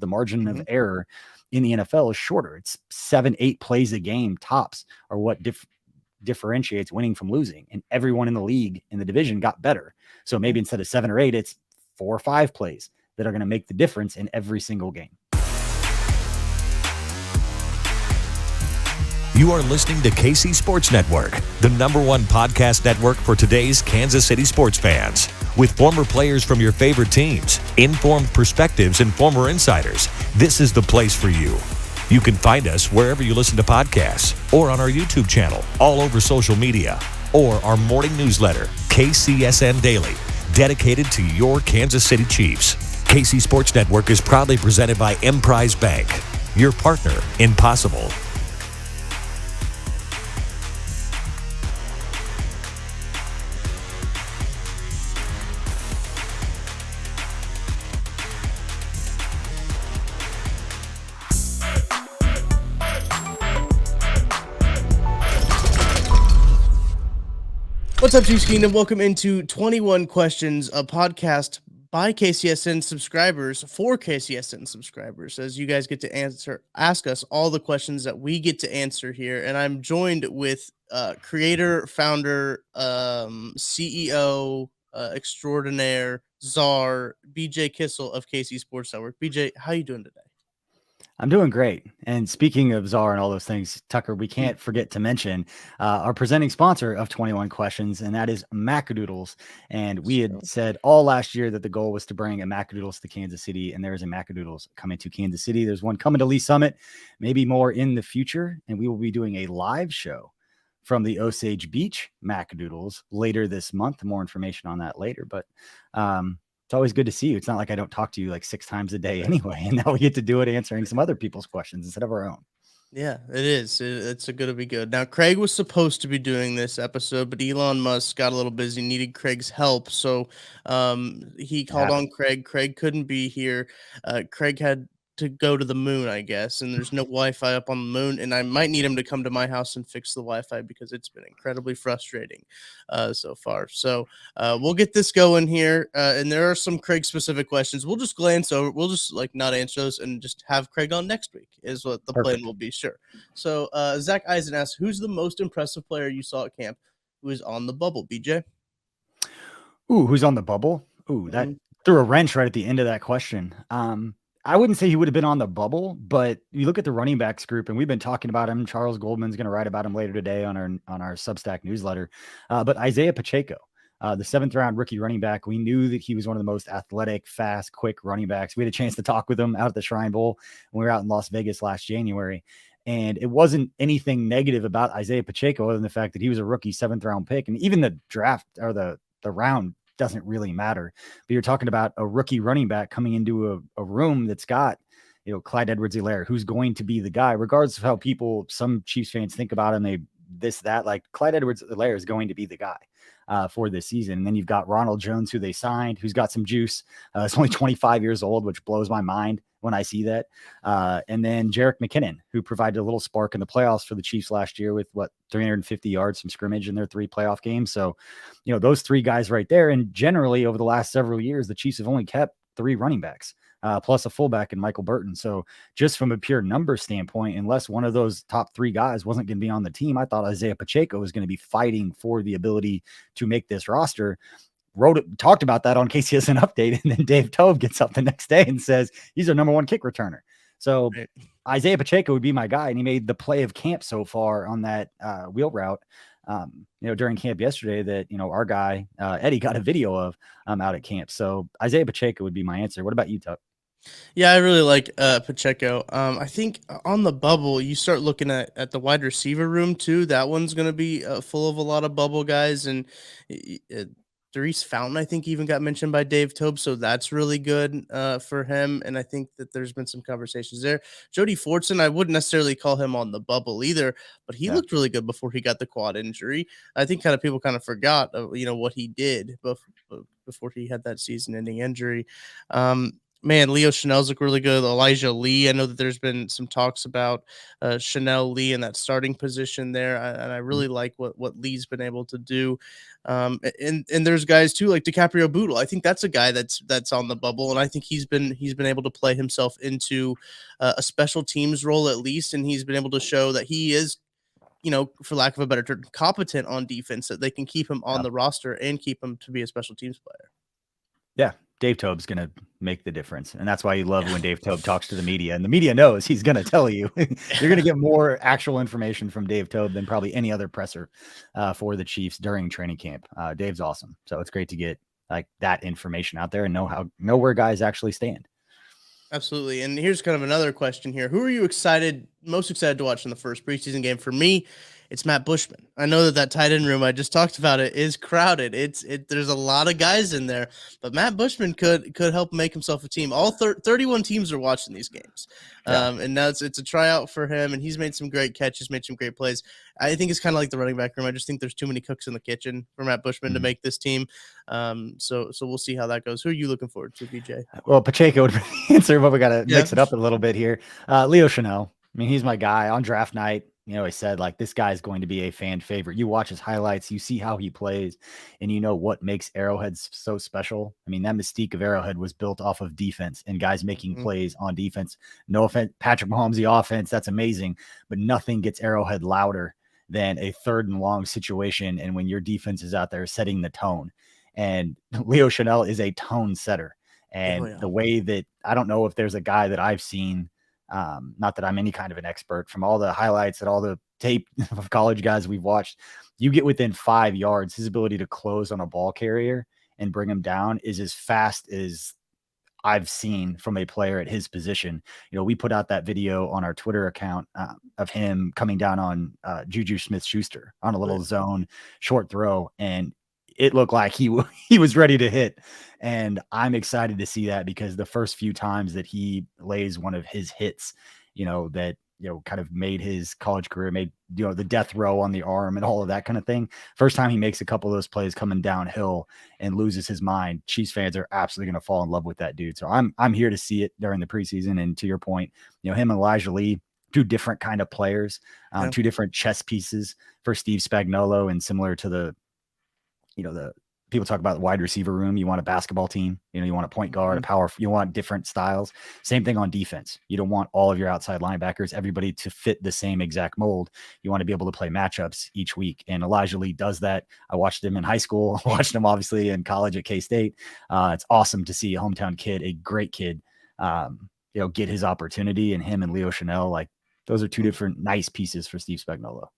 The margin of error in the NFL is shorter. It's 7-8 plays a game tops are what differentiates winning from losing. And everyone in the league in the division got better. So maybe instead of 7 or 8, it's 4 or 5 plays that are going to make the difference in every single game. You are listening to KC Sports Network, the #1 podcast network for today's Kansas City sports fans. With former players from your favorite teams, informed perspectives, and former insiders, this is the place for you. You can find us wherever you listen to podcasts, or on our YouTube channel, all over social media, or our morning newsletter, KCSN Daily, dedicated to your Kansas City Chiefs. KC Sports Network is proudly presented by Emprise Bank, your partner in possible. What's up, Chiefs Kingdom? Welcome into 21 Questions, a podcast by KCSN subscribers for KCSN subscribers, as you guys get to ask us all the questions that we get to answer here. And I'm joined with creator, founder, CEO, extraordinaire, czar, BJ Kissel of KC Sports Network. BJ, how you doing today? I'm doing great. And speaking of czar and all those things, Tucker, we can't forget to mention our presenting sponsor of 21 Questions, and that is Macadoodles. And we had said all last year that the goal was to bring a Macadoodles to Kansas City, and there is a Macadoodles coming to Kansas City. There's one coming to Lee Summit, maybe more in the future, and we will be doing a live show from the Osage Beach Macadoodles later this month. More information on that later, but it's always good to see you. It's not like I don't talk to you like 6 times a day anyway. And now we get to do it answering some other people's questions instead of our own. Yeah, it is. It's going to be good. Now, Craig was supposed to be doing this episode, but Elon Musk got a little busy, needed Craig's help. So he called on Craig. Craig couldn't be here. Craig had to go to the moon, I guess, and there's no Wi-Fi up on the moon, and I might need him to come to my house and fix the Wi-Fi because it's been incredibly frustrating so far. So we'll get this going here, and there are some Craig specific questions. We'll just glance over. We'll just not answer those and just have Craig on next week is what the plan will be. Sure. So Zach Eisen asks, who's the most impressive player you saw at camp who is on the bubble? BJ? Ooh, who's on the bubble? Ooh, that threw a wrench right at the end of that question. I wouldn't say he would have been on the bubble, but you look at the running backs group, and we've been talking about him. Charles Goldman's going to write about him later today on our Substack newsletter. But Isaiah Pacheco, the 7th round rookie running back, we knew that he was one of the most athletic, fast, quick running backs. We had a chance to talk with him out at the Shrine Bowl when we were out in Las Vegas last January. And it wasn't anything negative about Isaiah Pacheco other than the fact that he was a rookie 7th round pick. And even the draft or the round doesn't really matter, but you're talking about a rookie running back coming into a room that's got, Clyde Edwards-Helaire, who's going to be the guy, regardless of how some Chiefs fans think about him. Like Clyde Edwards-Helaire is going to be the guy for this season. And then you've got Ronald Jones, who they signed, who's got some juice. He's only 25 years old, which blows my mind when I see that. And then Jerick McKinnon, who provided a little spark in the playoffs for the Chiefs last year with 350 yards from scrimmage in their 3 playoff games. So, those 3 guys right there. And generally over the last several years, the Chiefs have only kept 3 running backs, plus a fullback in Michael Burton. So just from a pure number standpoint, unless one of those top 3 guys wasn't going to be on the team, I thought Isaiah Pacheco was going to be fighting for the ability to make this roster. Talked about that on KCSN Update, and then Dave Tobe gets up the next day and says he's our #1 kick returner. So Isaiah Pacheco would be my guy, and he made the play of camp so far on that wheel route during camp yesterday that our guy Eddie got a video of out at camp. So Isaiah Pacheco would be my answer. What about you, Tuck? Yeah, I really like Pacheco. I think on the bubble, you start looking at the wide receiver room too. That one's going to be full of a lot of bubble guys, and Darius Fountain, I think, even got mentioned by Dave Tobe, so that's really good for him. And I think that there's been some conversations there. Jody Fordson, I wouldn't necessarily call him on the bubble either, but he looked really good before he got the quad injury. I think people forgot, what he did before he had that season-ending injury. Man, Leo Chanel's look really good. Elijah Lee. I know that there's been some talks about Chanel Lee in that starting position there, and I really like what Lee's been able to do. And there's guys too like DiCaprio Bootle. I think that's a guy that's on the bubble, and I think he's been able to play himself into a special teams role at least, and he's been able to show that he is, for lack of a better term, competent on defense. That they can keep him on the roster and keep him to be a special teams player. Yeah, Dave Tobe's going to make the difference. And that's why you love when Dave Tobe talks to the media. And the media knows he's going to tell you. You're going to get more actual information from Dave Tobe than probably any other presser for the Chiefs during training camp. Dave's awesome. So it's great to get like that information out there and know where guys actually stand. Absolutely. And here's kind of another question here. Who are you most excited to watch in the first preseason game? For me, it's Matt Bushman. I know that tight end room I just talked about is crowded. There's a lot of guys in there, but Matt Bushman could help make himself a team. All 31 teams are watching these games. And now it's a tryout for him, and he's made some great catches, made some great plays. I think it's kind of like the running back room. I just think there's too many cooks in the kitchen for Matt Bushman to make this team. So we'll see how that goes. Who are you looking forward to, BJ? Well, Pacheco would be the answer, but we got to mix it up a little bit here. Leo Chanel. I mean, he's my guy on draft night. I said like this guy is going to be a fan favorite. You watch his highlights, you see how he plays, and you know what makes Arrowhead so special. I mean, that mystique of Arrowhead was built off of defense and guys making plays on defense. No offense, Patrick Mahomes, the offense, that's amazing, but nothing gets Arrowhead louder than a 3rd and long situation. And when your defense is out there setting the tone, and Leo Chanel is a tone setter. And the way that I don't know if there's a guy that I've seen, not that I'm any kind of an expert, from all the highlights and all the tape of college guys we've watched, you get within 5 yards, his ability to close on a ball carrier and bring him down is as fast as I've seen from a player at his position. We put out that video on our Twitter account of him coming down on Juju Smith-Schuster on a little zone short throw, and it looked like he was ready to hit. And I'm excited to see that because the first few times that he lays one of his hits, that, kind of made his college career, made, the death row on the arm and all of that kind of thing. First time he makes a couple of those plays coming downhill and loses his mind, Chiefs fans are absolutely going to fall in love with that dude. So I'm here to see it during the preseason. And to your point, him and Elijah Lee, two different kind of players, two different chess pieces for Steve Spagnuolo, and similar to the people talk about the wide receiver room. You want a basketball team, you want a point guard, a power, you want different styles. Same thing on defense. You don't want all of your outside linebackers, everybody to fit the same exact mold. You want to be able to play matchups each week. And Elijah Lee does that. I watched him in high school, watched him obviously in college at K-State. It's awesome to see a hometown kid, a great kid, get his opportunity, and him and Leo Chanel, like those are two different nice pieces for Steve Spagnuolo.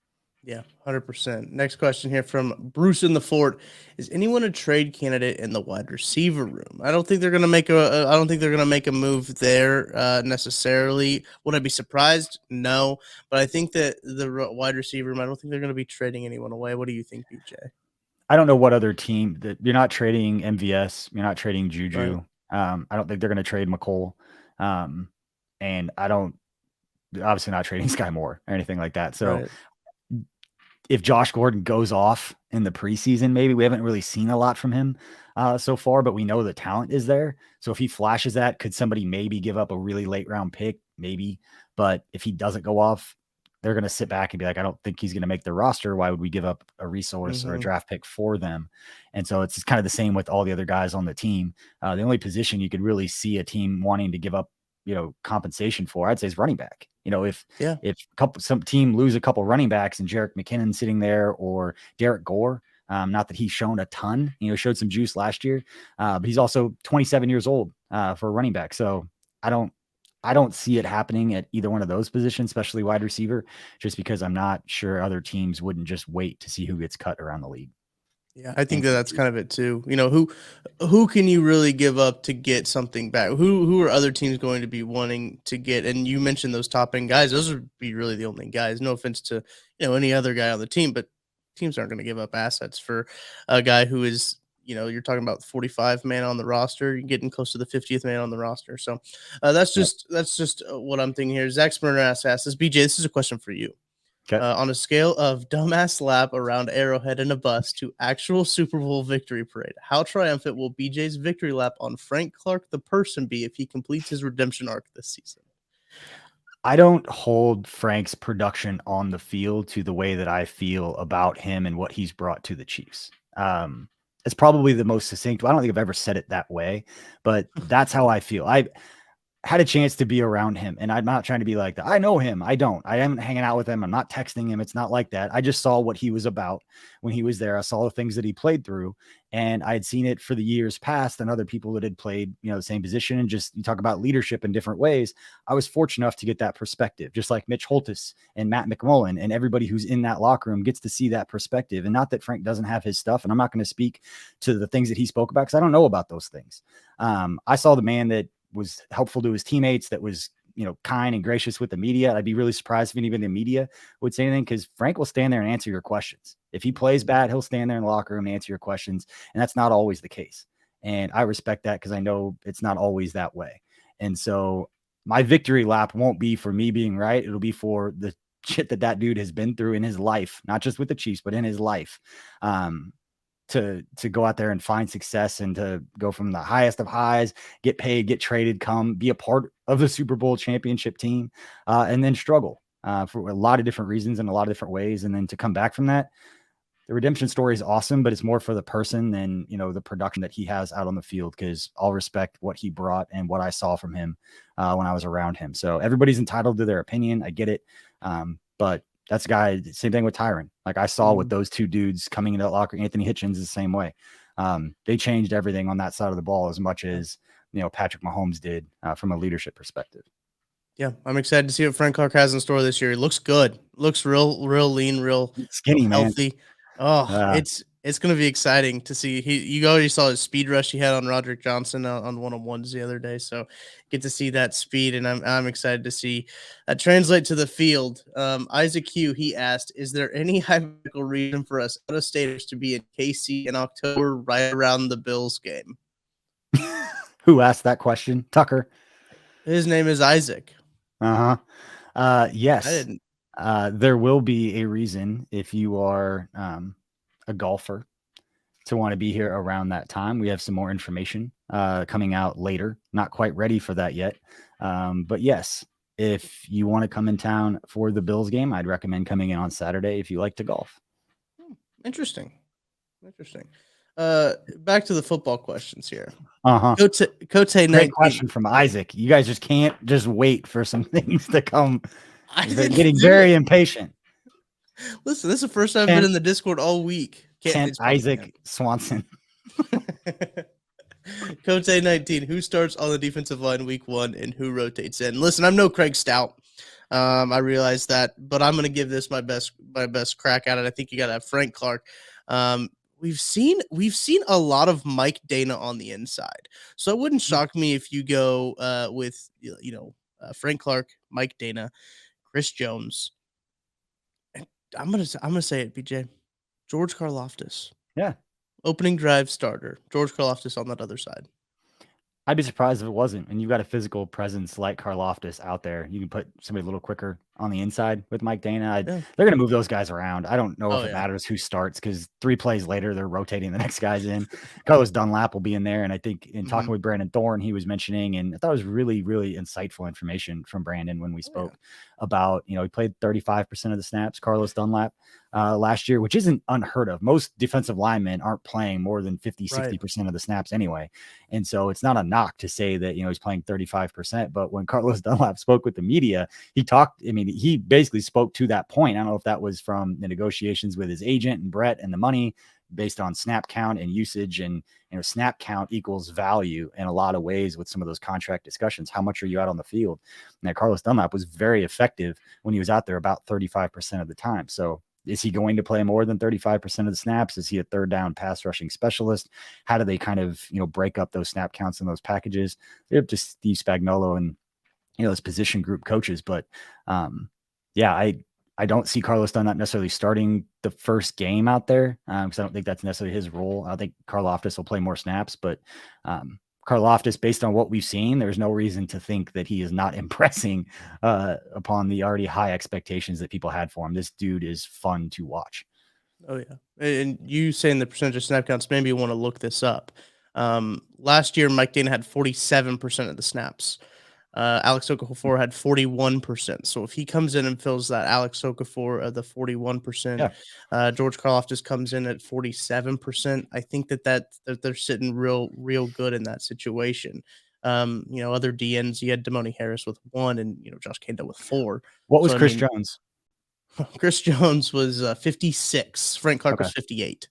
Yeah, 100%. Next question here from Bruce in the Fort: is anyone a trade candidate in the wide receiver room? I don't think they're going to make a move there necessarily. Would I be surprised? No, but I think that the wide receiver room, I don't think they're going to be trading anyone away. What do you think, BJ? I don't know what other team that you're not trading MVS, you're not trading Juju. Right. I don't think they're going to trade McColl. And I don't obviously not trading Sky Moore or anything like that. So if Josh Gordon goes off in the preseason, maybe we haven't really seen a lot from him so far, but we know the talent is there. So if he flashes that, could somebody maybe give up a really late round pick? Maybe. But if he doesn't go off, they're going to sit back and be like, I don't think he's going to make the roster. Why would we give up a resource or a draft pick for them? And so it's kind of the same with all the other guys on the team. The only position you could really see a team wanting to give up, compensation for, I'd say, is running back. If some team lose a couple running backs and Jerick McKinnon sitting there, or Derek Gore, not that he's shown a ton, showed some juice last year, but he's also 27 years old for a running back. So I don't see it happening at either one of those positions, especially wide receiver, just because I'm not sure other teams wouldn't just wait to see who gets cut around the league. Yeah, I think that's kind of it too. Who can you really give up to get something back? Who are other teams going to be wanting to get? And you mentioned those top end guys; those would be really the only guys. No offense to any other guy on the team, but teams aren't going to give up assets for a guy who is you're talking about 45 man on the roster. You're getting close to the 50th man on the roster. So that's just what I'm thinking here. Zach Smyrna asks this. BJ, this is a question for you. Okay. On a scale of dumbass lap around Arrowhead in a bus to actual Super Bowl victory parade, how triumphant will BJ's victory lap on Frank Clark the person be if he completes his redemption arc this season? I don't hold Frank's production on the field to the way that I feel about him and what he's brought to the Chiefs. It's probably the most succinct. I don't think I've ever said it that way, but that's how I feel. I had a chance to be around him, and I'm not trying to be like that. I know him. I don't. I am hanging out with him. I'm not texting him. It's not like that. I just saw what he was about when he was there. I saw the things that he played through, and I had seen it for the years past and other people that had played, the same position. And just you talk about leadership in different ways. I was fortunate enough to get that perspective, just like Mitch Holtis and Matt McMullen and everybody who's in that locker room gets to see that perspective. And not that Frank doesn't have his stuff, and I'm not going to speak to the things that he spoke about because I don't know about those things. I saw the man that was helpful to his teammates, that was, kind and gracious with the media. I'd be really surprised if anybody in the media would say anything, because Frank will stand there and answer your questions. If he plays bad, he'll stand there in the locker room and answer your questions. And that's not always the case. And I respect that because I know it's not always that way. And so my victory lap won't be for me being right. It'll be for the shit that dude has been through in his life, not just with the Chiefs, but in his life. To go out there and find success and to go from the highest of highs, get paid, get traded, come be a part of the Super Bowl championship team, and then struggle for a lot of different reasons and a lot of different ways. And then to come back from that, the redemption story is awesome, but it's more for the person than, the production that he has out on the field, because I'll respect what he brought and what I saw from him when I was around him. So everybody's entitled to their opinion. I get it. But that's a guy, same thing with Tyron. Like I saw with those two dudes coming into that locker, Anthony Hitchens is the same way. They changed everything on that side of the ball as much as, Patrick Mahomes did from a leadership perspective. Yeah, I'm excited to see what Frank Clark has in store this year. He looks good. Looks real lean, real skinny, real healthy. Man. Oh, it's going to be exciting to see. You already saw his speed rush he had on Roderick Johnson on one-on-ones the other day. So get to see that speed, and I'm excited to see that translate to the field. Isaac Hugh, he asked, is there any hypothetical reason for us out-of-staters to be in KC in October right around the Bills game? Who asked that question? Tucker. His name is Isaac. Yes. I didn't. There will be a reason if you are a golfer to want to be here around that time. We have some more information coming out later. Not quite ready for that yet. But yes, if you want to come in town for the Bills game, I'd recommend coming in on Saturday if you like to golf. Interesting. Back to the football questions here. Cote Great 19. Question from Isaac. You guys just can't just wait for some things to come. They're getting very impatient. Listen, this is the first time I've been in the Discord all week. Kent Isaac Swanson. Cote 19. Who starts on the defensive line week 1 and who rotates in? Listen, I'm no Craig Stout. I realize that, but I'm going to give this my best crack at it. I think you got to have Frank Clark. We've seen a lot of Mike Dana on the inside, so it wouldn't shock me if you go with Frank Clark, Mike Dana, Chris Jones. And I'm gonna say it, BJ. George Koloftis. Yeah. Opening drive starter. George Koloftis on that other side. I'd be surprised if it wasn't. And you've got a physical presence like Karlaftis out there. You can put somebody a little quicker on the inside with Mike Dana. They're going to move those guys around. I don't know if it matters who starts, because 3 plays later, they're rotating the next guys in. Carlos Dunlap will be in there. And I think in talking with Brandon Thorne, he was mentioning, and I thought it was really, really insightful information from Brandon when we spoke about, he played 35% of the snaps, Carlos Dunlap, last year, which isn't unheard of. Most defensive linemen aren't playing more than 50-60% of the snaps anyway. And so it's not a knock to say that, he's playing 35%. But when Carlos Dunlap spoke with the media, he basically spoke to that point. I don't know if that was from the negotiations with his agent and Brett and the money based on snap count and usage, and snap count equals value in a lot of ways with some of those contract discussions. How much are you out on the field? Now, Carlos Dunlap was very effective when he was out there about 35% of the time. So is he going to play more than 35% of the snaps? Is he a third down pass rushing specialist? How do they kind of, break up those snap counts in those packages? They're just Steve Spagnuolo and, his position group coaches. But I don't see Carlos Dunlap necessarily starting the first game out there, because I don't think that's necessarily his role. I think Karlaftis will play more snaps, but Koloftis, based on what we've seen, there's no reason to think that he is not impressing upon the already high expectations that people had for him. This dude is fun to watch. Oh yeah, and you saying the percentage of snap counts made me want to look this up. Last year, Mike Dana had 47% of the snaps. Alex Okafor had 41%. So if he comes in and fills that Alex Okafor the 41%, George Karlaftis comes in at 47%. I think that they're sitting real good in that situation. Other DNs, you had Damoni Harris with 1, and Josh Kendall with 4. What was Chris Jones? Chris Jones was 56. Frank Clark was 58.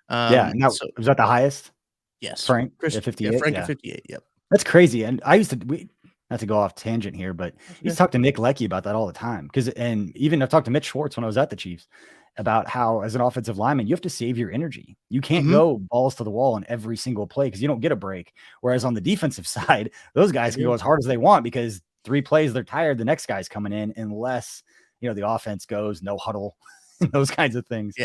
And was that the highest? Yes, Frank at 58. Frank at 58. Yep, that's crazy. And I used to not to go off tangent here, but I used to talk to Nick Leckie about that all the time. And even I've talked to Mitch Schwartz when I was at the Chiefs about how, as an offensive lineman, you have to save your energy. You can't go balls to the wall in every single play because you don't get a break. Whereas on the defensive side, those guys can go as hard as they want because 3 plays they're tired. The next guy's coming in unless the offense goes no huddle, those kinds of things.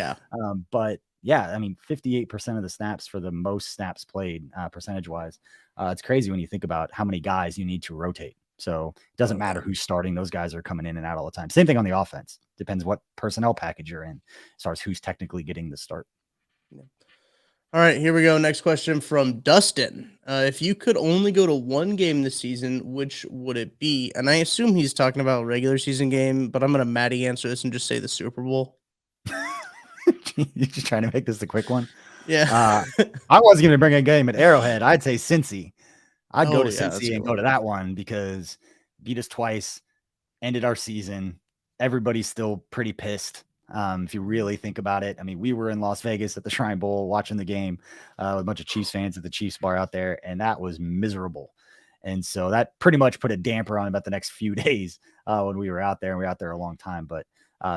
But yeah, I mean, 58% of the snaps for the most snaps played percentage wise. It's crazy when you think about how many guys you need to rotate. So it doesn't matter who's starting. Those guys are coming in and out all the time. Same thing on the offense. Depends what personnel package you're in as far as who's technically getting the start. All right, here we go. Next question from Dustin. If you could only go to one game this season, which would it be? And I assume he's talking about a regular season game, but I'm going to Maddie answer this and just say the Super Bowl. You're just trying to make this a quick one? Yeah. I wasn't going to bring a game at Arrowhead. I'd say Cincy. I'd go to Cincy and go to that one because beat us twice, ended our season. Everybody's still pretty pissed. If you really think about it, I mean, we were in Las Vegas at the Shrine Bowl watching the game with a bunch of Chiefs fans at the Chiefs bar out there, and that was miserable. And so that pretty much put a damper on about the next few days when we were out there, and we were out there a long time. But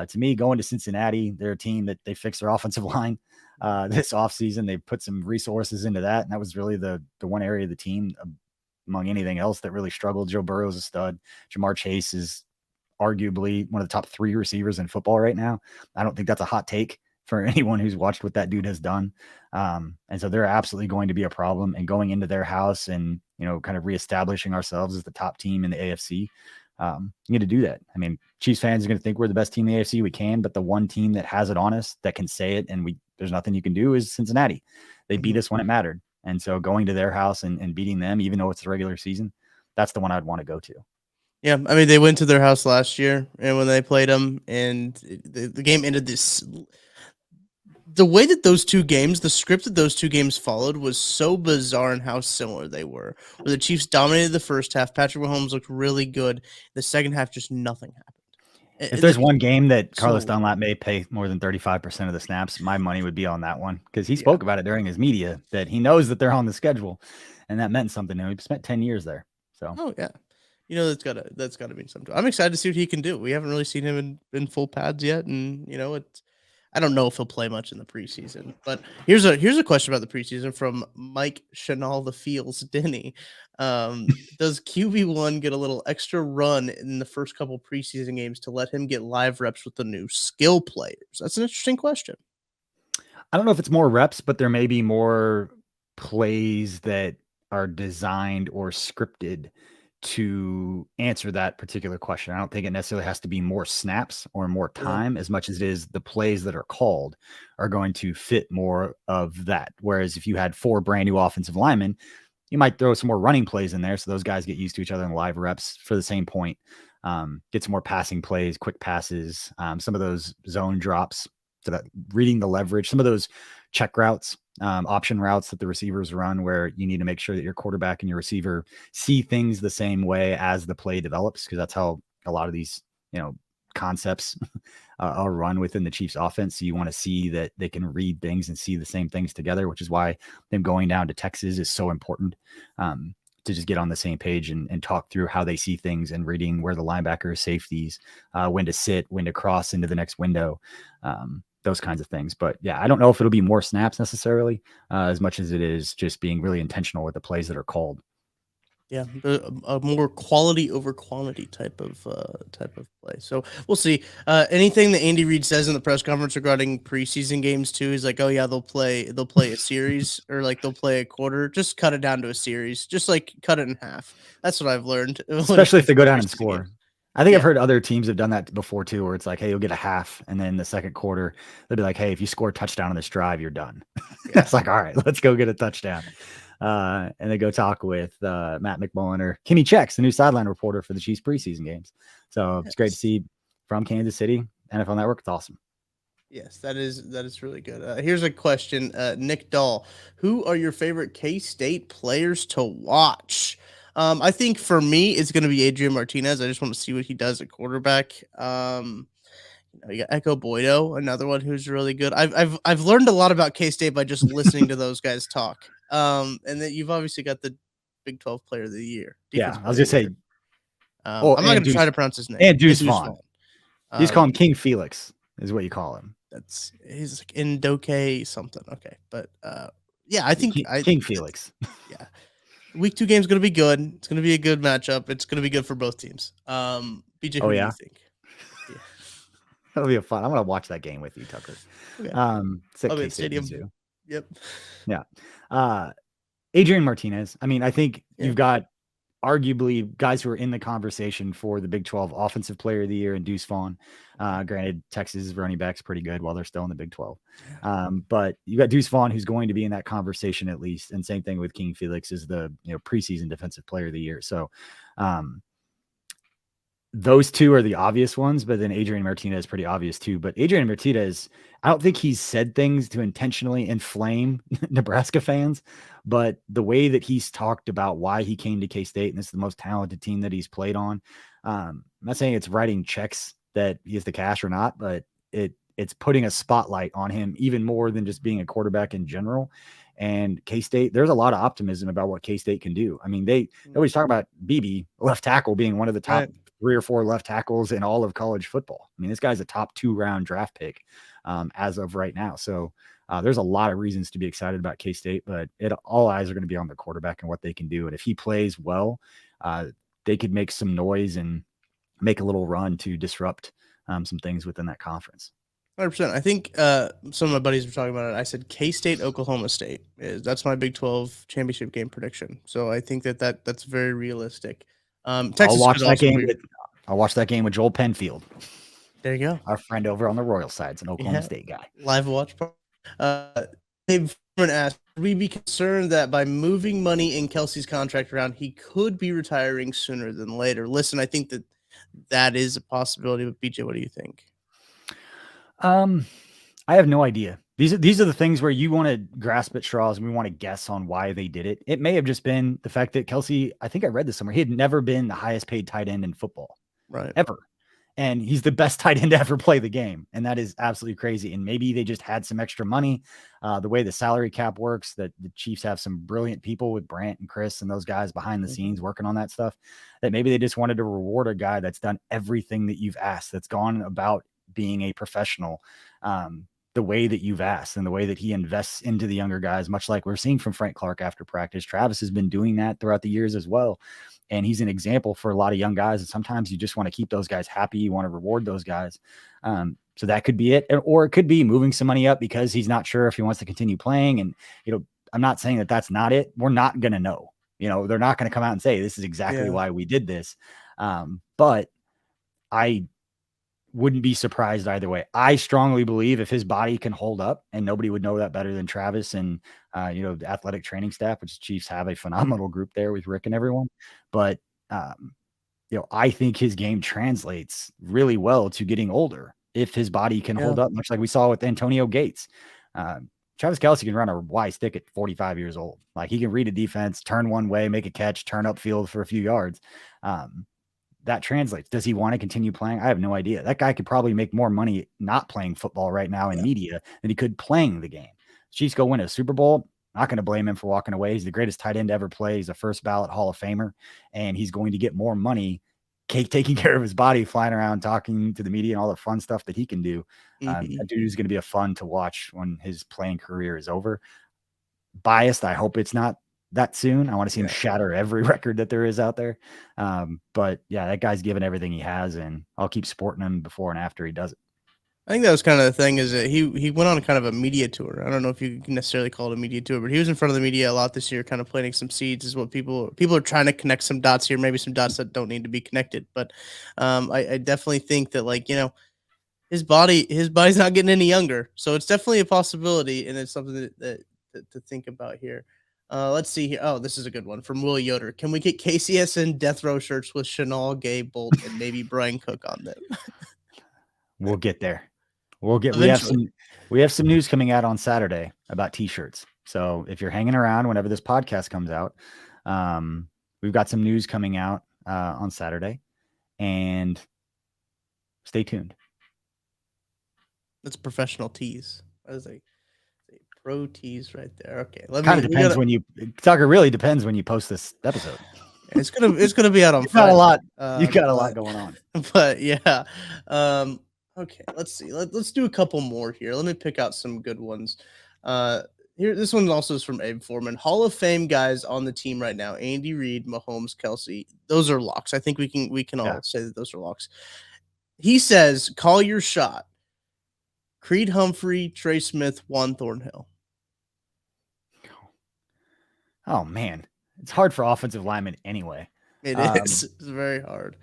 to me, going to Cincinnati, they're a team that they fixed their offensive line this offseason. They put some resources into that, and that was really the one area of the team among anything else that really struggled. Joe Burrow's a stud. Jamar Chase is arguably one of the top 3 receivers in football right now. I don't think that's a hot take for anyone who's watched what that dude has done. And so they're absolutely going to be a problem, and going into their house and, kind of reestablishing ourselves as the top team in the AFC. You need to do that. I mean, Chiefs fans are going to think we're the best team in the AFC. We can, but the one team that has it on us, that can say it, and there's nothing you can do, is Cincinnati. They beat us when it mattered. And so going to their house and beating them, even though it's the regular season, that's the one I'd want to go to. Yeah, I mean, they went to their house last year, and when they played them, and the game ended this. The way that those two games, the script that those two games followed was so bizarre in how similar they were. Where the Chiefs dominated the first half, Patrick Mahomes looked really good. The second half, just nothing happened. If there's one game that Carlos Dunlap may pay more than 35% of the snaps, my money would be on that one, because he spoke about it during his media that he knows that they're on the schedule, and that meant something to him. He spent 10 years there. So, that's gotta mean something. I'm excited to see what he can do. We haven't really seen him in full pads yet, and I don't know if he'll play much in the preseason. But here's a question about the preseason from Mike Chanel the Fields Denny. Does QB1 get a little extra run in the first couple preseason games to let him get live reps with the new skill players? That's an interesting question. I don't know if it's more reps, but there may be more plays that are designed or scripted to answer that particular question. I don't think it necessarily has to be more snaps or more time as much as it is the plays that are called are going to fit more of that. Whereas if you had 4 brand new offensive linemen, you might throw some more running plays in there so those guys get used to each other in live reps for the same point. Get some more passing plays, quick passes, some of those zone drops, so that reading the leverage, some of those check routes, option routes that the receivers run, where you need to make sure that your quarterback and your receiver see things the same way as the play develops, because that's how a lot of these concepts are run within the Chiefs offense. So you want to see that they can read things and see the same things together, which is why them going down to Texas is so important, to just get on the same page and talk through how they see things and reading where the linebackers, safeties, when to sit, when to cross into the next window, those kinds of things. But yeah, I don't know if it'll be more snaps necessarily, as much as it is just being really intentional with the plays that are called. Yeah, a more quality over quantity type of play. So we'll see. Anything that Andy Reid says in the press conference regarding preseason games too is like, oh yeah, they'll play a series or like they'll play a quarter. Just cut it down to a series. Just like cut it in half. That's what I've learned. Especially if they go down and score. Games. I think I've heard other teams have done that before too, where it's like, hey, you'll get a half, and then the second quarter, they'll be like, hey, if you score a touchdown on this drive, you're done. Yeah. It's like, all right, let's go get a touchdown. And they go talk with Matt McMullen or Kimmy Checks, the new sideline reporter for the Chiefs preseason games. So it's great to see from Kansas City, NFL Network. It's awesome. Yes, that is really good. Here's a question, Nick Dahl. Who are your favorite K-State players to watch? I think for me, it's going to be Adrian Martinez. I just want to see what he does at quarterback. You got Echo Boydo, another one who's really good. I've learned a lot about K-State by just listening to those guys talk. And then you've obviously got the Big 12 Player of the Year. Yeah, I was gonna say. I'm not going to try to pronounce his name. And Deuce Vaughn. You just call him King Felix, is what you call him. He's like Indoke something. Okay, but yeah, I think King Felix. Yeah, week 2 game is going to be good. It's going to be a good matchup. It's going to be good for both teams. BJ, who do you think? Yeah. That'll be fun. I'm gonna watch that game with you, Tucker. Okay. It's at Stadium. Yep. Yeah. Adrian Martinez. I mean, I think you've got arguably guys who are in the conversation for the Big 12 Offensive Player of the Year and Deuce Vaughn. Granted, Texas running back's pretty good while they're still in the Big 12. But you got Deuce Vaughn, who's going to be in that conversation at least. And same thing with King Felix is the preseason Defensive Player of the Year. So those two are the obvious ones, but then Adrian Martinez is pretty obvious too. But Adrian Martinez, I don't think he's said things to intentionally inflame Nebraska fans, but the way that he's talked about why he came to K-State, and this is the most talented team that he's played on. I'm not saying it's writing checks that he has the cash or not, but it's putting a spotlight on him even more than just being a quarterback in general. And K-State, there's a lot of optimism about what K-State can do. I mean, they always talk about BB, left tackle, being one of the top 3 or 4 left tackles in all of college football. I mean, this guy's a top 2-round draft pick as of right now. So there's a lot of reasons to be excited about K-State, but all eyes are going to be on the quarterback and what they can do. And if he plays well, they could make some noise and make a little run to disrupt some things within that conference. 100%. I think some of my buddies were talking about it. I said K-State, Oklahoma State. That's my Big 12 championship game prediction. So I think that's very realistic. Texas I'll watch that game with Joel Penfield. There you go. Our friend over on the Royal Side's an Oklahoma State guy. Live watch. Dave asked, would we be concerned that by moving money in Kelsey's contract around, he could be retiring sooner than later? Listen, I think that is a possibility. But BJ, what do you think? I have no idea. These are the things where you want to grasp at straws and we want to guess on why they did it. It may have just been the fact that Kelsey, I think I read this somewhere, he had never been the highest paid tight end in football. Right. Ever. And he's the best tight end to ever play the game. And that is absolutely crazy. And maybe they just had some extra money. The way the salary cap works, that the Chiefs have some brilliant people with Brant and Chris and those guys behind the scenes working on that stuff, that maybe they just wanted to reward a guy that's done everything that you've asked, that's gone about being a professional, the way that you've asked and the way that he invests into the younger guys, much like we're seeing from Frank Clark after practice. Travis has been doing that throughout the years as well. And he's an example for a lot of young guys. And sometimes you just want to keep those guys happy. You want to reward those guys. So that could be it. Or it could be moving some money up because he's not sure if he wants to continue playing. And, I'm not saying that that's not it. We're not going to know, they're not going to come out and say, this is exactly why we did this. But I wouldn't be surprised either way. I strongly believe if his body can hold up, and nobody would know that better than Travis and, the athletic training staff, which Chiefs have a phenomenal group there with Rick and everyone. But, I think his game translates really well to getting older if his body can hold up, much like we saw with Antonio Gates. Travis Kelce can run a Y stick at 45 years old. Like, he can read a defense, turn one way, make a catch, turn upfield for a few yards. That translates. Does he want to continue playing? I have no idea. That guy could probably make more money not playing football right now in media than he could playing the game. Chiefs go win a Super Bowl. Not going to blame him for walking away. He's the greatest tight end to ever play. He's a first ballot Hall of Famer, and he's going to get more money taking care of his body, flying around, talking to the media and all the fun stuff that he can do. That dude is going to be a fun to watch when his playing career is over. Biased. I hope it's not that soon. I want to see him shatter every record that there is out there. But yeah, that guy's given everything he has, and I'll keep supporting him before and after he does it. I think that was kind of the thing, is that he went on kind of a media tour. I don't know if you can necessarily call it a media tour, but he was in front of the media a lot this year, kind of planting some seeds. Is what people are trying to connect some dots here, maybe some dots that don't need to be connected. But I definitely think that, like, his body's not getting any younger, so it's definitely a possibility, and it's something that to think about here. Let's see here. Oh, this is a good one from Will Yoder. Can we get KCSN death row shirts with Chanel, Gabe Bolt, and maybe Brian Cook on them? We'll get there. Eventually. We have some news coming out on Saturday about t-shirts. So if you're hanging around whenever this podcast comes out, we've got some news coming out on Saturday, and stay tuned. That's professional tease. That is a pro tease right there. Okay. Kind of depends when you, Tucker, really depends when you post this episode. It's gonna be out on You've Friday. You've got a lot going on. But yeah. Okay, let's see. Let's do a couple more here. Let me pick out some good ones. Here, this one also is from Abe Foreman. Hall of Fame guys on the team right now: Andy Reid, Mahomes, Kelsey. Those are locks. I think we can all say that those are locks. He says, "Call your shot." Creed Humphrey, Trey Smith, Juan Thornhill. Oh man, it's hard for offensive linemen anyway. It is. It's very hard.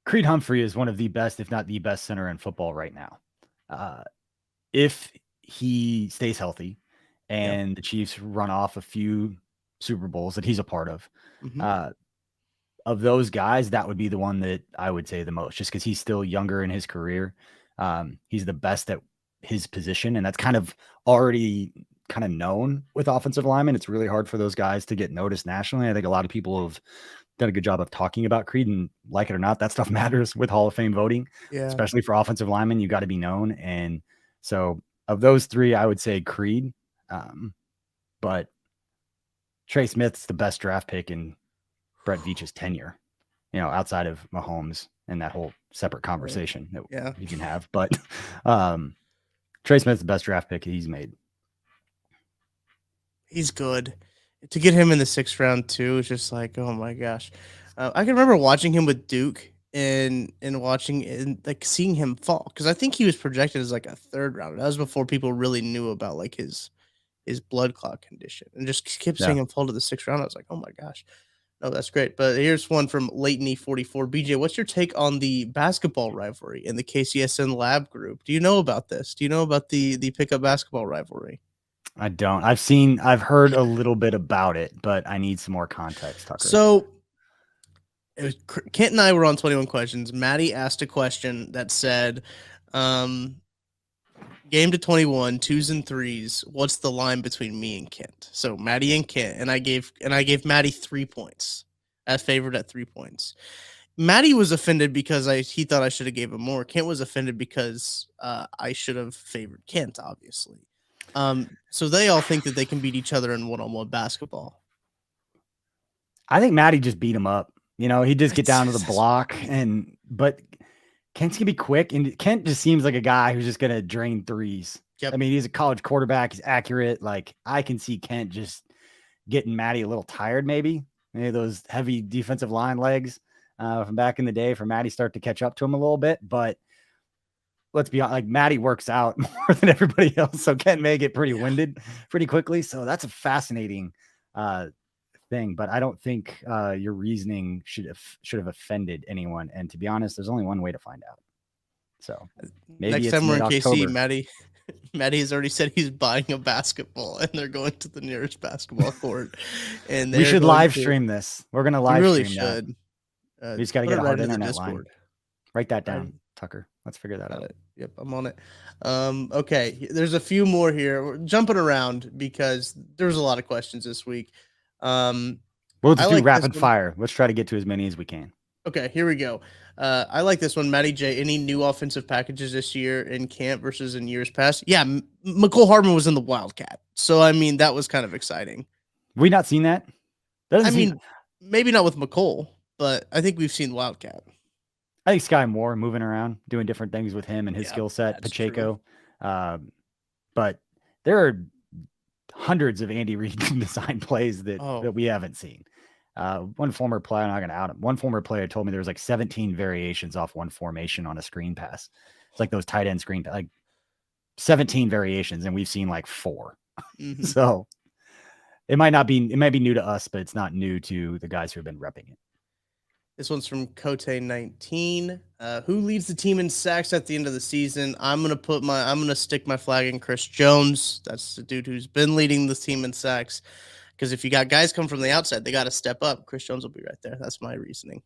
Creed Humphrey is one of the best, if not the best, center in football right now. If he stays healthy and the Chiefs run off a few Super Bowls that he's a part of those guys, that would be the one that I would say the most, just because he's still younger in his career. He's the best at his position, and that's kind of already kind of known with offensive linemen. It's really hard for those guys to get noticed nationally. I think a lot of people have done a good job of talking about Creed, and like it or not, that stuff matters with Hall of Fame voting, especially for offensive linemen. You got to be known. And so of those three, I would say Creed. But Trey Smith's the best draft pick in Brett Veach's tenure, outside of Mahomes and that whole separate conversation that you can have. But Trey Smith's the best draft pick he's made. He's good. To get him in the 6th round too is just like, oh my gosh. I can remember watching him with Duke and watching and like seeing him fall, because I think he was projected as like a 3rd rounder. That was before people really knew about like his blood clot condition, and just kept seeing him fall to the 6th round. I was like, oh my gosh. Oh, that's great. But here's one from Leighton E44. BJ, what's your take on the basketball rivalry in the KCSN lab group? Do you know about this? Do you know about the pickup basketball rivalry? I don't. I've heard a little bit about it, but I need some more context, Tucker. So Kent and I were on 21 Questions. Maddie asked a question that said, game to 21, 2s and 3s. What's the line between me and Kent? So Maddie and Kent, and I gave Maddie 3 points, as favored at 3 points. Maddie was offended because he thought I should have gave him more. Kent was offended because I should have favored Kent, obviously. So they all think that they can beat each other in one-on-one basketball. I think Maddie just beat him up. He'd just get down to the block, but Kent's gonna be quick, and Kent just seems like a guy who's just gonna drain threes. Yep. I mean, he's a college quarterback. He's accurate. Like, I can see Kent just getting Maddie a little tired, maybe those heavy defensive line legs from back in the day for Maddie start to catch up to him a little bit. But let's be honest, like, Maddie works out more than everybody else, so Kent may get pretty winded pretty quickly. So that's a fascinating thing, but I don't think your reasoning should have offended anyone. And to be honest, there's only one way to find out. So maybe next time we're in KC, Maddie has already said he's buying a basketball, and they're going to the nearest basketball court. And we should live stream this. We're gonna live stream should. We just got to get a hard internet line. Write that down, Tucker. Let's figure that out. Yep, I'm on it. Okay, there's a few more here. We're jumping around because there's a lot of questions this week. We'll just do rapid fire. Let's try to get to as many as we can. Okay, here we go. I like this one. Matty J, any new offensive packages this year in camp versus in years past? Yeah, McCole Hardman was in the Wildcat. So, I mean, that was kind of exciting. We not seen that? Maybe not with McCole, but I think we've seen Wildcat. I think Sky Moore moving around, doing different things with him and his skill set, Pacheco. But there are hundreds of Andy Reid design plays that we haven't seen. One former player, I'm not going to out him. One former player told me there was like 17 variations off one formation on a screen pass. It's like those tight end screen, like 17 variations, and we've seen like 4. Mm-hmm. So it might be new to us, but it's not new to the guys who have been repping it. This one's from Cote19. Who leads the team in sacks at the end of the season? I'm gonna stick my flag in Chris Jones. That's the dude who's been leading the team in sacks. Because if you got guys come from the outside, they got to step up. Chris Jones will be right there. That's my reasoning.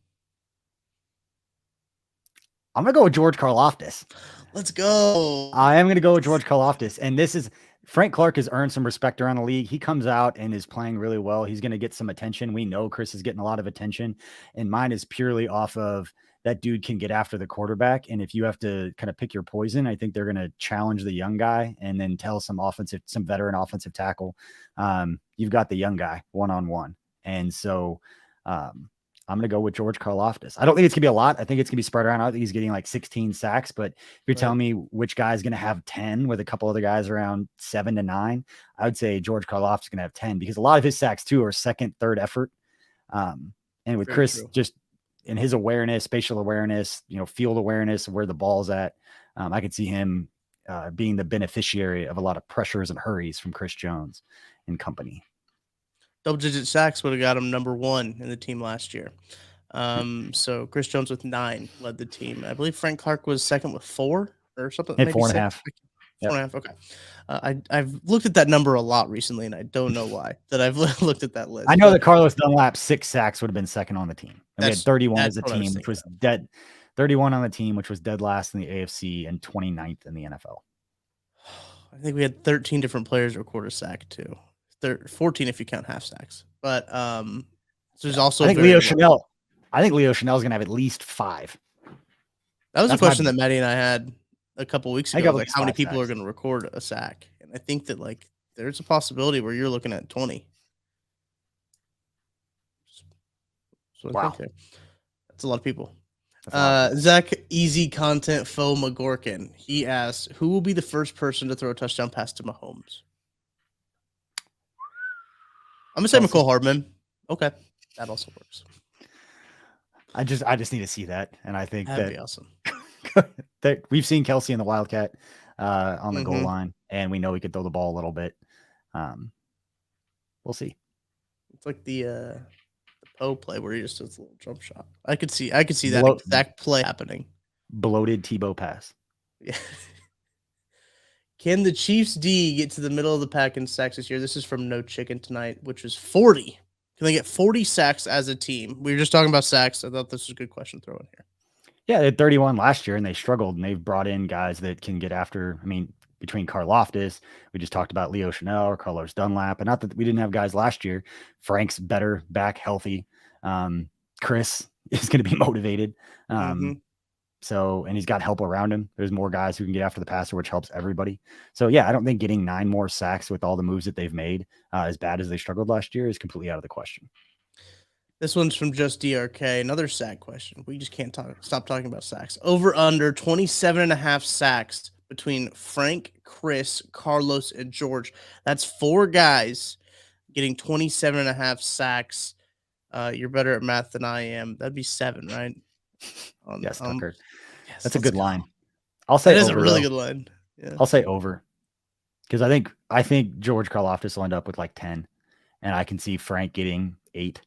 I'm gonna go with George Koloftis. Let's go. I am gonna go with George Koloftis, and this is Frank Clark has earned some respect around the league. He comes out and is playing really well. He's going to get some attention. We know Chris is getting a lot of attention, and mine is purely off of that dude can get after the quarterback. And if you have to kind of pick your poison, I think they're going to challenge the young guy and then tell some veteran offensive tackle, you've got the young guy one-on-one. And so I'm going to go with George Karlaftis. I don't think it's going to be a lot. I think it's going to be spread around. I think he's getting like 16 sacks, but if you're telling me which guy is going to have 10 with a couple other guys around 7 to 9, I would say George Karlaftis is going to have 10 because a lot of his sacks too are second, third effort. And with Very Chris, true. Just in his awareness, spatial awareness, field awareness of where the ball's at, I could see him being the beneficiary of a lot of pressures and hurries from Chris Jones and company. Double-digit sacks would have got him number 1 in the team last year. So Chris Jones with 9 led the team. I believe Frank Clark was second with 4 or something. Maybe 4.5. 4.5. Okay. I've looked at that number a lot recently, and I don't know why that I've looked at that list. I know that Carlos Dunlap's 6 sacks would have been second on the team. And we had 31 as a team, which was dead. 31 on the team, which was dead last in the AFC and 29th in the NFL. I think we had 13 different players record a sack too. 14 if you count half sacks. But there's also I think Leo Chanel is going to have at least 5. That's a question that Maddie and I had a couple weeks ago. Like how many people are going to record a sack? And I think that there's a possibility where you're looking at 20. Wow. That's a lot of people. Zach Easy Content Faux McGorkin. He asked, who will be the first person to throw a touchdown pass to Mahomes? I'm gonna say McCole Hardman. Okay, that also works. I just need to see that, and I think that'd be awesome. that we've seen Kelsey in the Wildcat on the goal line, and we know he could throw the ball a little bit. We'll see. It's like the Poe play where he just does a little jump shot. I could see that exact play happening. Bloated Tebow pass. Yeah. Can the Chiefs D get to the middle of the pack in sacks this year? This is from No Chicken Tonight, which is 40. Can they get 40 sacks as a team? We were just talking about sacks. I thought this was a good question to throw in here. Yeah, they had 31 last year, and they struggled, and they've brought in guys that can get after. I mean, between Karlaftis, we just talked about Leo Chanel or Carlos Dunlap, and not that we didn't have guys last year. Frank's better, back healthy. Chris is going to be motivated. So, and he's got help around him. There's more guys who can get after the passer, which helps everybody. So, yeah, I don't think getting 9 more sacks with all the moves that they've made, as bad as they struggled last year, is completely out of the question. This one's from Just DRK. Another sack question. We just can't stop talking about sacks. Over under 27.5 sacks between Frank, Chris, Carlos, and George. That's 4 guys getting 27.5 sacks. You're better at math than I am. That'd be 7, right? Yes, Tucker. Yes, that's a good line. I'll say it is a really good line. Yeah. I'll say over because I think George Karlaftis will end up with like 10, and I can see Frank getting 8.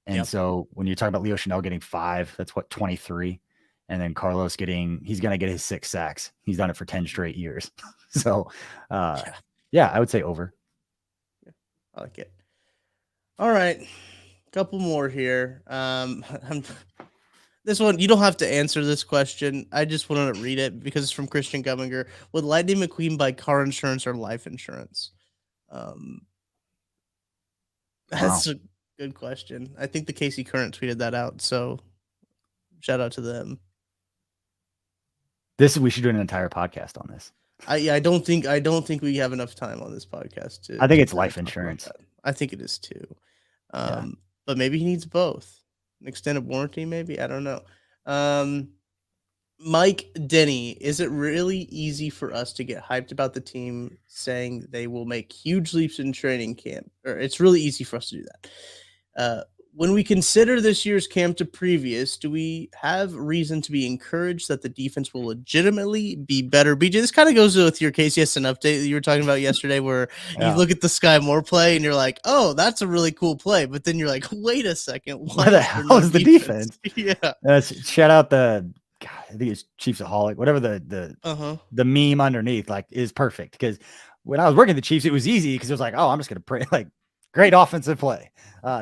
And so when you're talking about Leo Chanel getting 5, that's what 23, and then Carlos he's going to get his 6 sacks. He's done it for 10 straight years. So, yeah, I would say over. Yeah, I like it. All right, couple more here. This one, you don't have to answer this question. I just wanted to read it because it's from Christian Gumminger. Would Lightning McQueen buy car insurance or life insurance? That's a good question. I think the KC Current tweeted that out, so shout out to them. We should do an entire podcast on this. I don't think we have enough time on this podcast. I think it's life insurance. I think it is too. But maybe he needs both. An extended warranty, maybe. I don't know. Mike Denny, is it really easy for us to get hyped about the team saying they will make huge leaps in training camp? Or it's really easy for us to do that. When we consider this year's camp to previous, do we have reason to be encouraged that the defense will legitimately be better? BJ, this kind of goes with your KCSN update that you were talking about yesterday, where you look at the Sky Moore play and you're like, oh, that's a really cool play. But then you're like, wait a second. Why the hell is the defense? Yeah. Shout out the, God, I think it's Chiefsaholic, whatever the meme underneath, like, is perfect. Because when I was working the Chiefs, it was easy because it was like, oh, I'm just going to pray, like, great offensive play.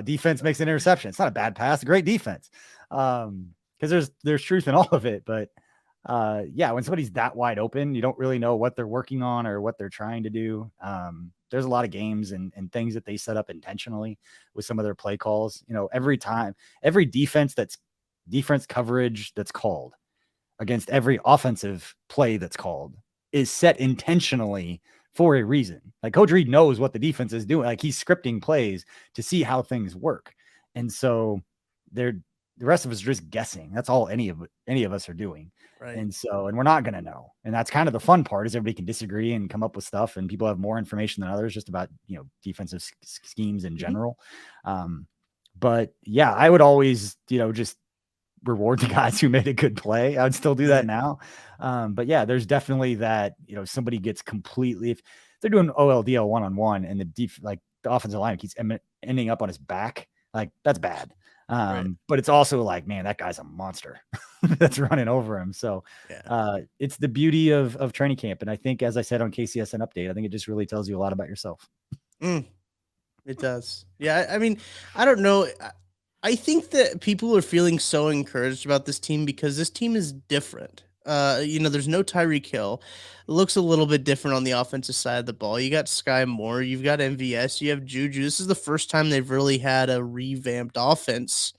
Defense makes an interception. It's not a bad pass, great defense. Because there's truth in all of it. But yeah, when somebody's that wide open, you don't really know what they're working on or what they're trying to do. There's a lot of games and things that they set up intentionally with some of their play calls. You know, every defense coverage that's called against every offensive play that's called is set intentionally for a reason. Like, Coach Reed knows what the defense is doing. Like, he's scripting plays to see how things work. And so the rest of us are just guessing. That's all any of us are doing. Right. And we're not going to know. And that's kind of the fun part, is everybody can disagree and come up with stuff, and people have more information than others just about, you know, defensive schemes in general. But yeah, I would always, you know, just reward the guys who made a good play. I would still do that now. But yeah, there's definitely that, you know, somebody gets completely, if they're doing OLDL one-on-one and the offensive line keeps ending up on his back, like, that's bad. But it's also like, man, that guy's a monster that's running over him. So it's the beauty of training camp. And I think, as I said on KCSN update, I think it just really tells you a lot about yourself. It does. Yeah. I mean, I don't know. I think that people are feeling so encouraged about this team because this team is different. You know, there's no Tyreek Hill. It looks a little bit different on the offensive side of the ball. You got Sky Moore, you've got MVS, you have Juju. This is the first time they've really had a revamped offense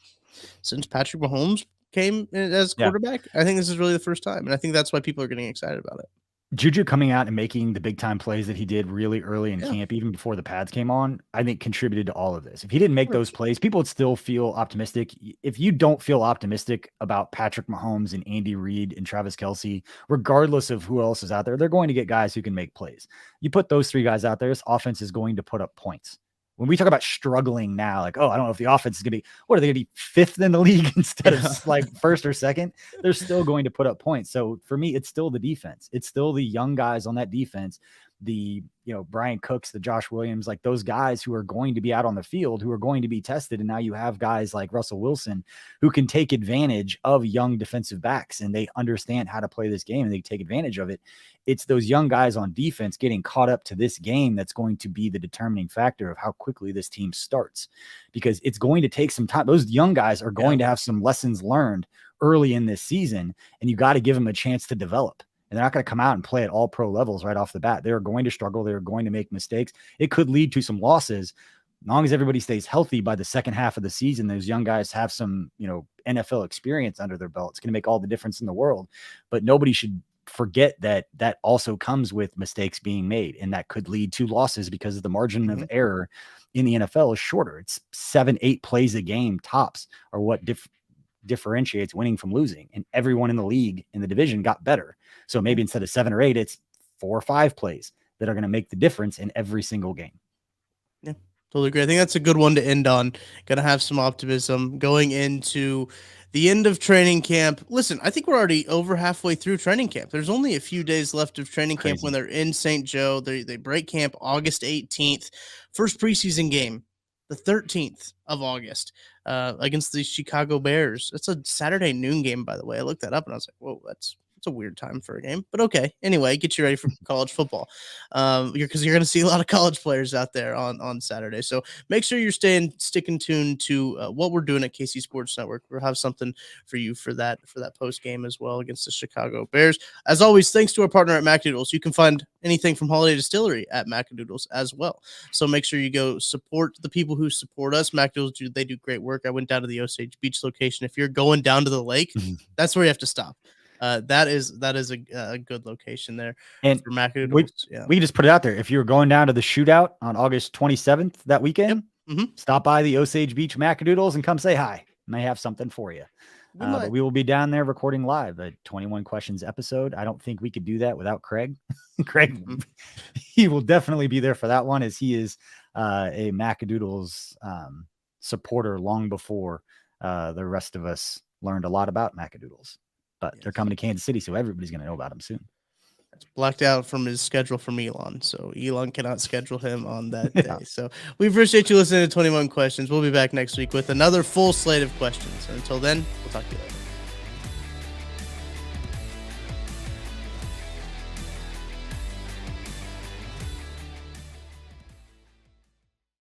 since Patrick Mahomes came as quarterback. I think this is really the first time, and I think that's why people are getting excited about it. Juju coming out and making the big time plays that he did really early in camp, even before the pads came on, I think contributed to all of this. If he didn't make those plays, people would still feel optimistic. If you don't feel optimistic about Patrick Mahomes and Andy Reid and Travis Kelce, regardless of who else is out there, they're going to get guys who can make plays. You put those three guys out there, this offense is going to put up points. When we talk about struggling now, like, oh, I don't know if the offense is going to be, what are they going to be, fifth in the league instead of like first or second? They're still going to put up points. So for me, it's still the defense. It's still the young guys on that defense, the, you know, Brian Cooks, the Josh Williams, like those guys who are going to be out on the field, who are going to be tested. And now you have guys like Russell Wilson who can take advantage of young defensive backs, and they understand how to play this game and they take advantage of it. It's those young guys on defense getting caught up to this game that's going to be the determining factor of how quickly this team starts, because it's going to take some time. Those young guys are going to have some lessons learned early in this season, and you got to give them a chance to develop. And they're not going to come out and play at all pro levels right off the bat. They're going to struggle. They're going to make mistakes. It could lead to some losses. As long as everybody stays healthy by the second half of the season, those young guys have some, you know, NFL experience under their belt. It's going to make all the difference in the world. But nobody should forget that that also comes with mistakes being made, and that could lead to losses because the margin of error in the NFL is shorter. It's 7-8 plays a game tops are what differentiates winning from losing, and everyone in the league in the division got better. So maybe instead of 7 or 8, it's 4 or 5 plays that are going to make the difference in every single game. Yeah, totally agree. I think that's a good one to end on. Going to have some optimism going into the end of training camp. Listen, I think we're already over halfway through training camp. There's only a few days left of training camp when they're in St. Joe. They break camp August 18th. First preseason game, the 13th of August, against the Chicago Bears. It's a Saturday noon game, by the way. I looked that up and I was like, whoa, that's a weird time for a game, but okay. Anyway, get you ready for college football. Because you're going to see a lot of college players out there on Saturday. So make sure you're sticking tuned to what we're doing at KC Sports Network. We'll have something for you for that post game as well against the Chicago Bears. As always, thanks to our partner at Macadoodles. You can find anything from Holiday Distillery at Macadoodles as well. So make sure you go support the people who support us. Macadoodles, they do great work. I went down to the Osage Beach location. If you're going down to the lake, that's where you have to stop. That is a good location there. And for Macadoodles. We just put it out there. If you're going down to the shootout on August 27th that weekend, stop by the Osage Beach Macadoodles and come say hi. May have something for you. But we will be down there recording live a 21 questions episode. I don't think we could do that without Craig. Craig, he will definitely be there for that one, as he is a Macadoodles supporter long before the rest of us learned a lot about Macadoodles. But they're coming to Kansas City, so everybody's going to know about them soon. It's blocked out from his schedule from Elon, so Elon cannot schedule him on that day. So we appreciate you listening to 21 Questions. We'll be back next week with another full slate of questions. Until then, we'll talk to you later.